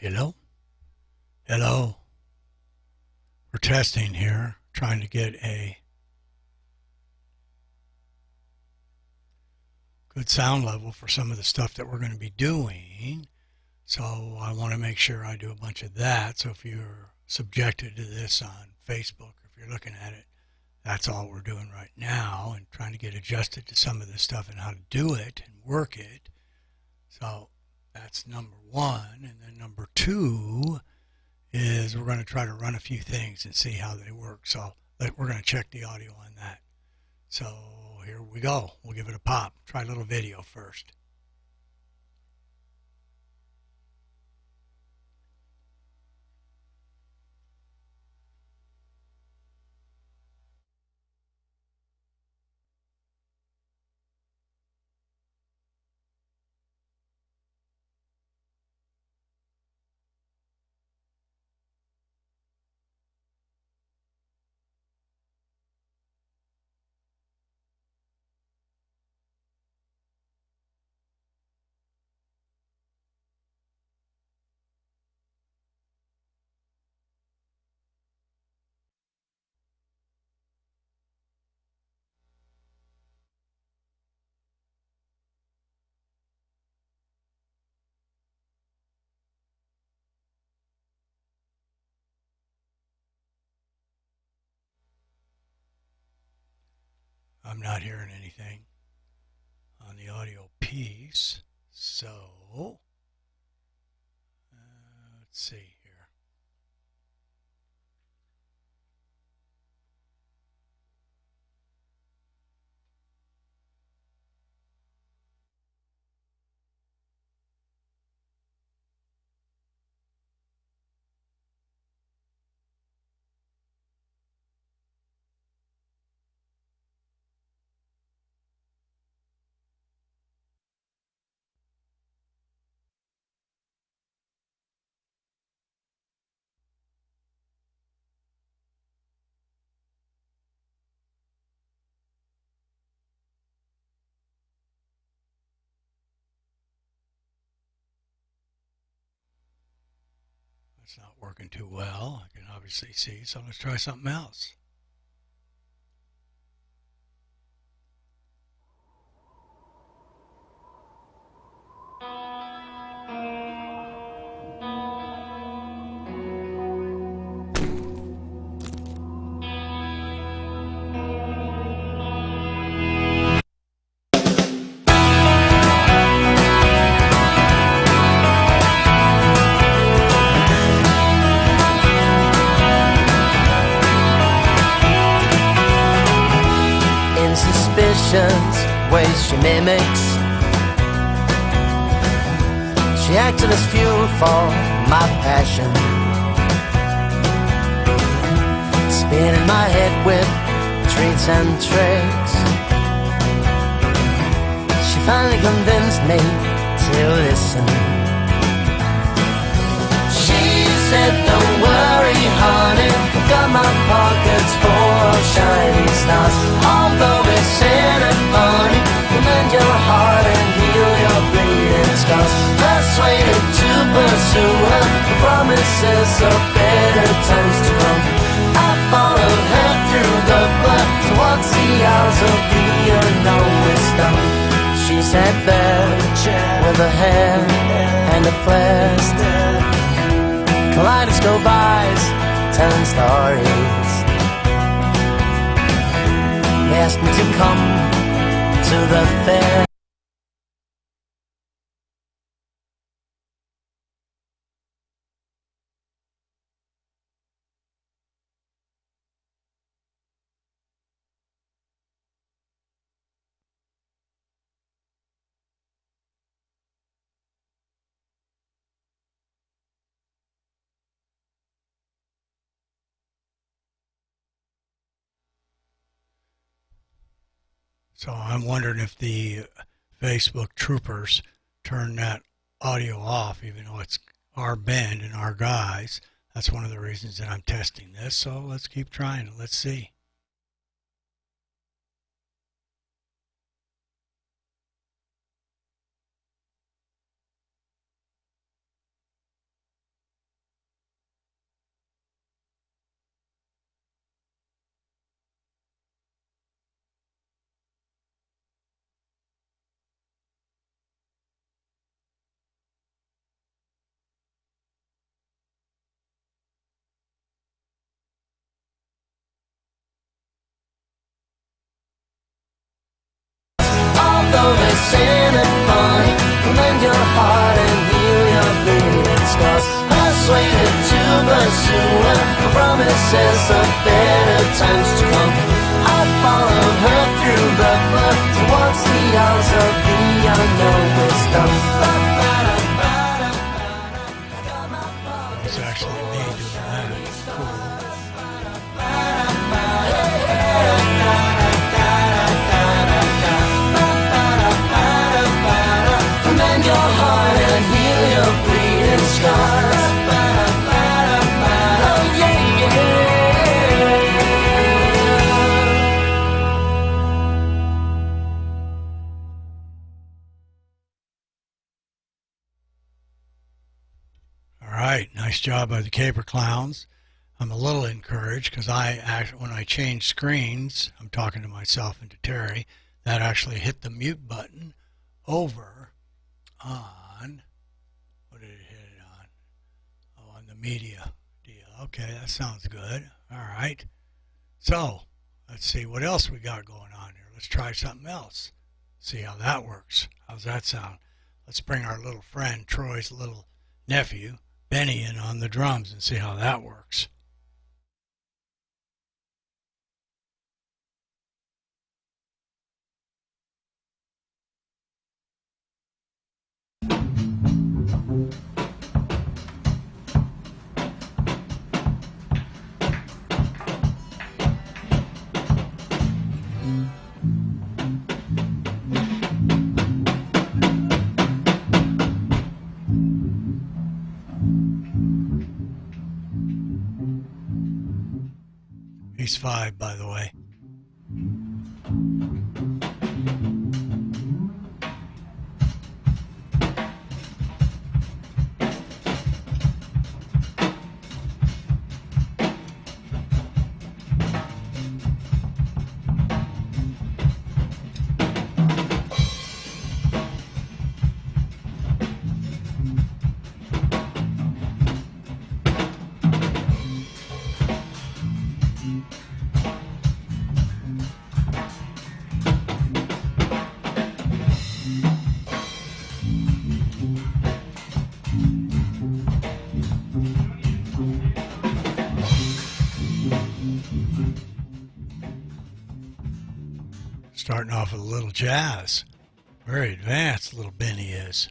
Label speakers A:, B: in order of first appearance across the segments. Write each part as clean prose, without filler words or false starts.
A: Hello? Hello? We're testing here, trying to get a good sound level for some of the stuff that we're going to be doing. So I want to make sure I do a bunch of that. So if you're subjected to this on Facebook, if you're looking at it, that's all we're doing right now and trying to get adjusted to some of this stuff and how to do it and work it. So that's number one. And then number two is we're going to try to run a few things and see how they work. So we're going to check the audio on that. So here we go. We'll give it a pop. Try a little video first. I'm not hearing anything on the audio piece. So let's see here. It's not working too well. I can obviously see. So let's try something else.
B: In suspicions, ways she mimics, she acted as fuel for my passion, spinning my head with treats and tricks. She finally convinced me to listen. She said, "Don't worry, honey, got my pockets full of shiny stars. Although it's sin and funny, can mend your heart and heal your bleeding scars." Persuaded to pursue her, the promises of better times to come. I followed her through the blood towards the hours of the unknown wisdom. She sat there with her hair and a flare, kaleidoscope eyes, telling stories. They asked me to come to the fair.
A: So I'm wondering if the Facebook troopers turn that audio off, even though it's our band and our guys. That's one of the reasons that I'm testing this. So let's keep trying it. Let's see.
B: promises of better times to come. I followed her through rough mud towards the arms of the unknown wisdom.
A: It's actually me doing that. Cool.
B: Mend your heart and heal your bleeding scars. Oh yeah,
A: All right, nice job by the Caper Clowns. I'm a little encouraged because when I change screens, I'm talking to myself and to Terry, that actually hit the mute button over on, what did it hit it on? Oh, on the media deal. Okay, that sounds good. All right. So, let's see what else we got going on here. Let's try something else. See how that works. How's that sound? Let's bring our little friend, Troy's little nephew, Benny, in on the drums and see how that works. He's 5, by the way. Starting off with a little jazz. Very advanced, little Benny is.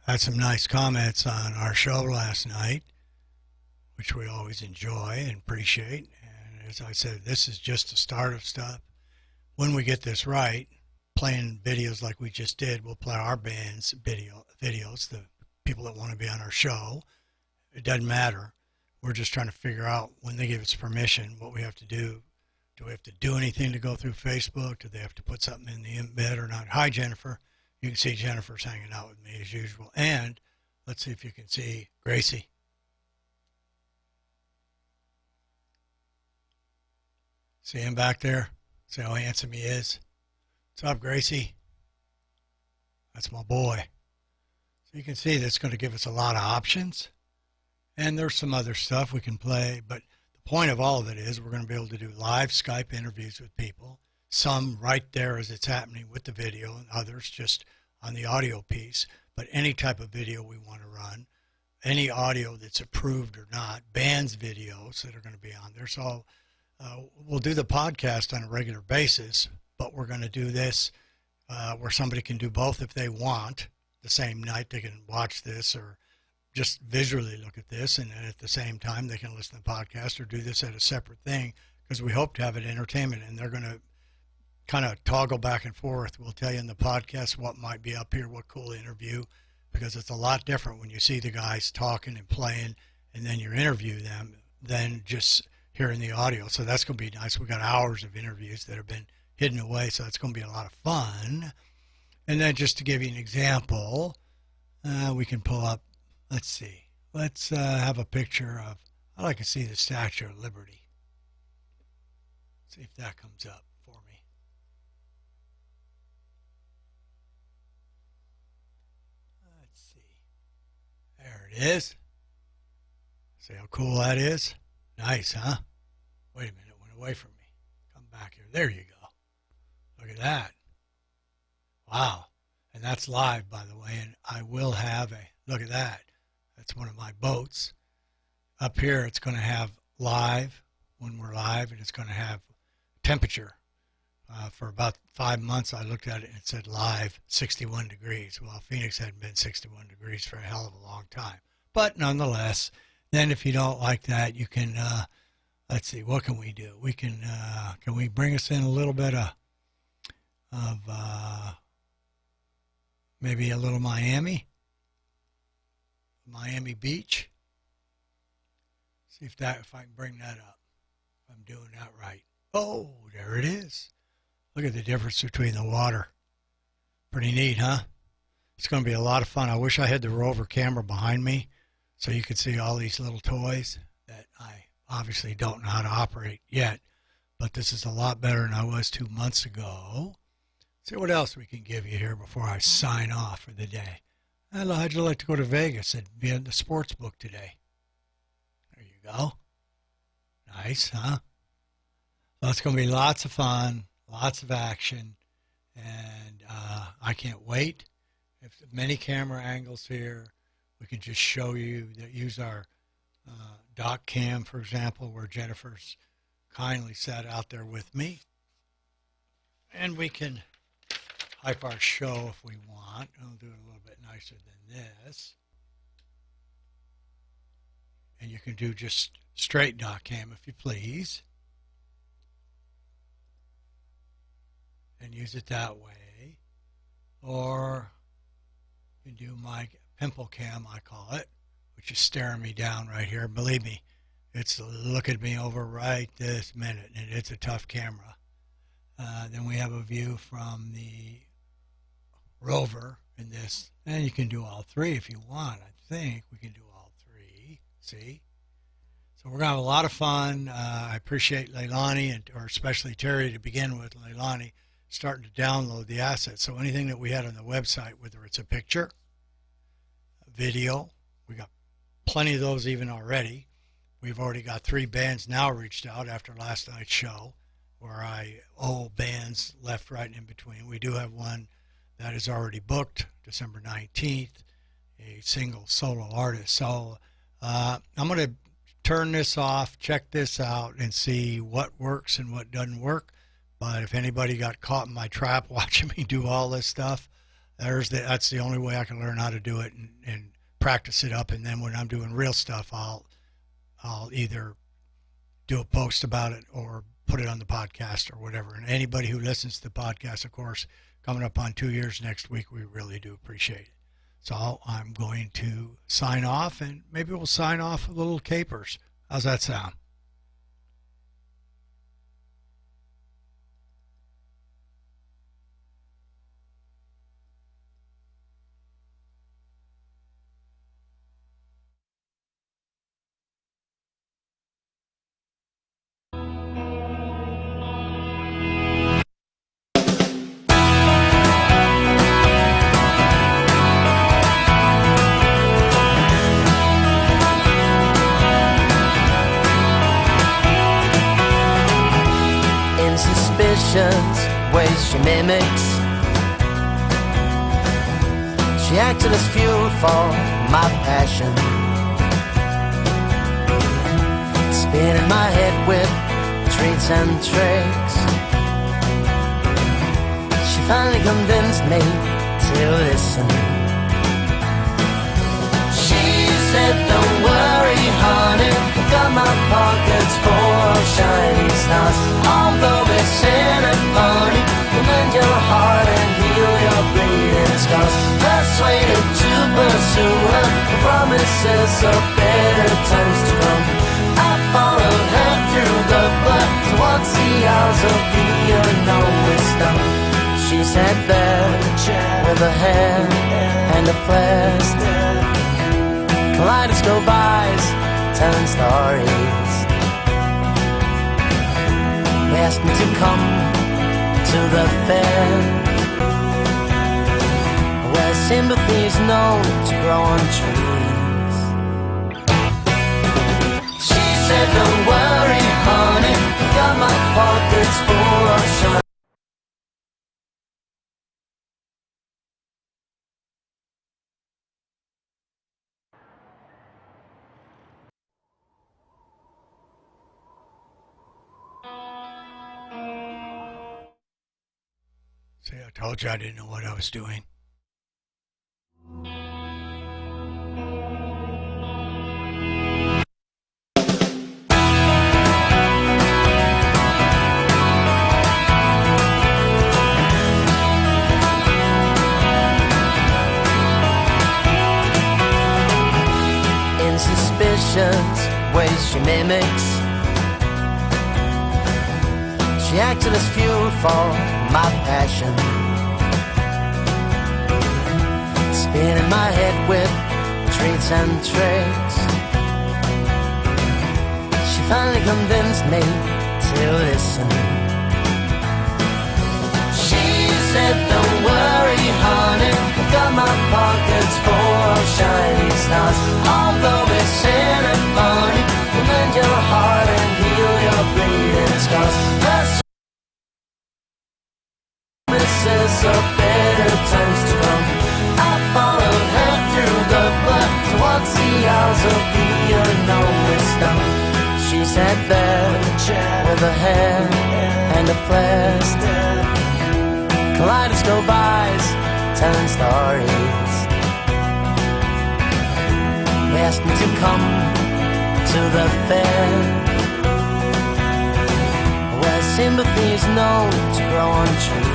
A: Had some nice comments on our show last night, which we always enjoy and appreciate. And as I said, this is just the start of stuff. When we get this right, playing videos like we just did, we'll play our band's videos, the people that want to be on our show. It doesn't matter. We're just trying to figure out when they give us permission, what we have to do. Do we have to do anything to go through Facebook? Do they have to put something in the embed or not? Hi, Jennifer. You can see Jennifer's hanging out with me as usual. And let's see if you can see Gracie. See him back there? See how handsome he is? What's up, Gracie? That's my boy. So you can see that's going to give us a lot of options. And there's some other stuff we can play. But the point of all of it is we're going to be able to do live Skype interviews with people. Some right there as it's happening with the video, and others just on the audio piece. But any type of video we want to run, any audio that's approved or not, bands videos that are going to be on there. So we'll do the podcast on a regular basis, but we're going to do this where somebody can do both if they want. The same night they can watch this or just visually look at this, and then at the same time they can listen to the podcast or do this at a separate thing, because we hope to have it entertainment, and they're going to kind of toggle back and forth. We'll tell you in the podcast what might be up here, what cool interview, because it's a lot different when you see the guys talking and playing and then you interview them than just hearing the audio. So that's going to be nice. We got hours of interviews that have been hidden away, so it's going to be a lot of fun. And then just to give you an example, we can pull up, let's see, let's have a picture of, I'd like to see the Statue of Liberty. See if that comes up for me. Let's see. There it is. See how cool that is? Nice, huh? Wait a minute, it went away from me. Come back here. There you go. Look at that. Wow. And that's live, by the way. And I will have a, look at that. That's one of my boats. Up here, it's going to have live when we're live, and it's going to have temperature. For about 5 months, I looked at it and it said live 61 degrees. Well, Phoenix hadn't been 61 degrees for a hell of a long time. But nonetheless, then if you don't like that, you can, let's see, what can we do? We can we bring us in a little bit of maybe a little Miami Beach. See if I can bring that up. If I'm doing that right. Oh, there it is. Look at the difference between the water. Pretty neat, huh? It's going to be a lot of fun. I wish I had the Rover camera behind me so you could see all these little toys that I obviously don't know how to operate yet. But this is a lot better than I was 2 months ago. See what else we can give you here before I sign off for the day. How'd you like to go to Vegas and be at the sports book today? There you go. Nice, huh? Well, it's going to be lots of fun, lots of action, and I can't wait. If many camera angles here, we can just show you that use our dock cam, for example, where Jennifer's kindly sat out there with me. And we can hype our show if we want. I'll do it a little bit nicer than this. And you can do just straight dock cam if you please. And use it that way. Or you can do my pimple cam, I call it, which is staring me down right here. Believe me, it's looking me over right this minute, and it's a tough camera. Then we have a view from the Rover in this, and you can do all three if you want. I think we can do all three. See? So we're going to have a lot of fun. I appreciate Leilani, or especially Terry to begin with, Leilani, starting to download the assets. So anything that we had on the website, whether it's a picture, a video, we got plenty of those even already. We've already got 3 bands now reached out after last night's show, where I owe bands left, right, and in between. We do have one that is already booked, December 19th, a single solo artist. So I'm going to turn this off, check this out, and see what works and what doesn't work. But if anybody got caught in my trap watching me do all this stuff, that's the only way I can learn how to do it and practice it up. And then when I'm doing real stuff, I'll either do a post about it or put it on the podcast or whatever. And anybody who listens to the podcast, of course, coming up on 2 years next week, we really do appreciate it. So I'm going to sign off, and maybe we'll sign off with little capers. How's that sound?
B: suspicions, ways she mimics. She acted as fuel for my passion, spinning my head with treats and tricks. She finally convinced me to listen. She said, don't worry, honey, I've got my pockets full of shiny stars. Although they sin and funny, will mend your heart and heal your bleeding scars. Persuaded to pursue her, the promises of better times to come. I followed her through the blood towards the hours of the unknown wisdom. She sat there with a hair and a flash, kaleidoscope eyes, telling stories. We asked me to come to the fair, where sympathy is known to grow on trees. She said, don't worry, honey, I've got my pockets full of shine.
A: See, I told you I didn't know what I was doing.
B: In suspicions, ways she mimics. She acted as fuel for my passion, spinning my head with treats and tricks. She finally convinced me to listen. She said, don't worry, honey, I've got my pockets full of shiny stars. Although they sin and funny, will mend your heart and heal your bleeding scars. Of better times to come. I followed her through the blood towards the hours of the unknown wisdom. She sat there with a hair and a flash, kaleidoscope eyes, telling stories. We asked me to come to the fair, where sympathy is known to grow on trees.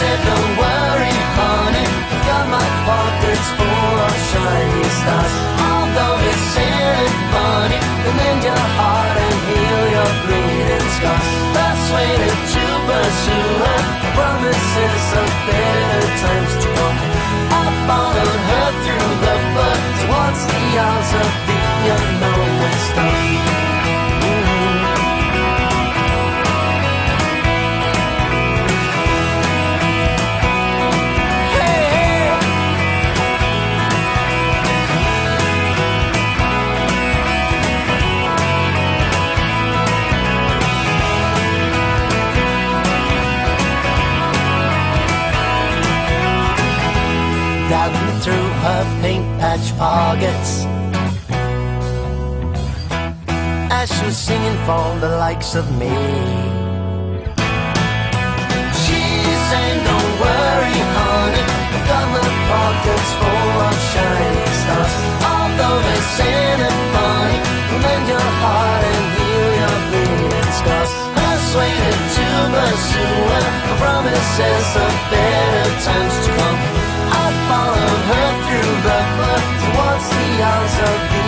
B: Don't worry, honey, I've got my pockets full of shiny stars. Although it's sin and funny, will mend your heart and heal your bleeding scars. Persuaded to pursue her, promises of better times to come. I followed her through the blood towards the hours of the unknown wisdom. Dabbing through her pink patch pockets as she was singing for the likes of me. She said, don't worry, honey, I've got my pockets full of shiny stars. Although they sin and funny, will mend your heart and heal your bleeding scars. Persuaded to pursue her, promises of better times to come. I followed her through the blood towards the hours of the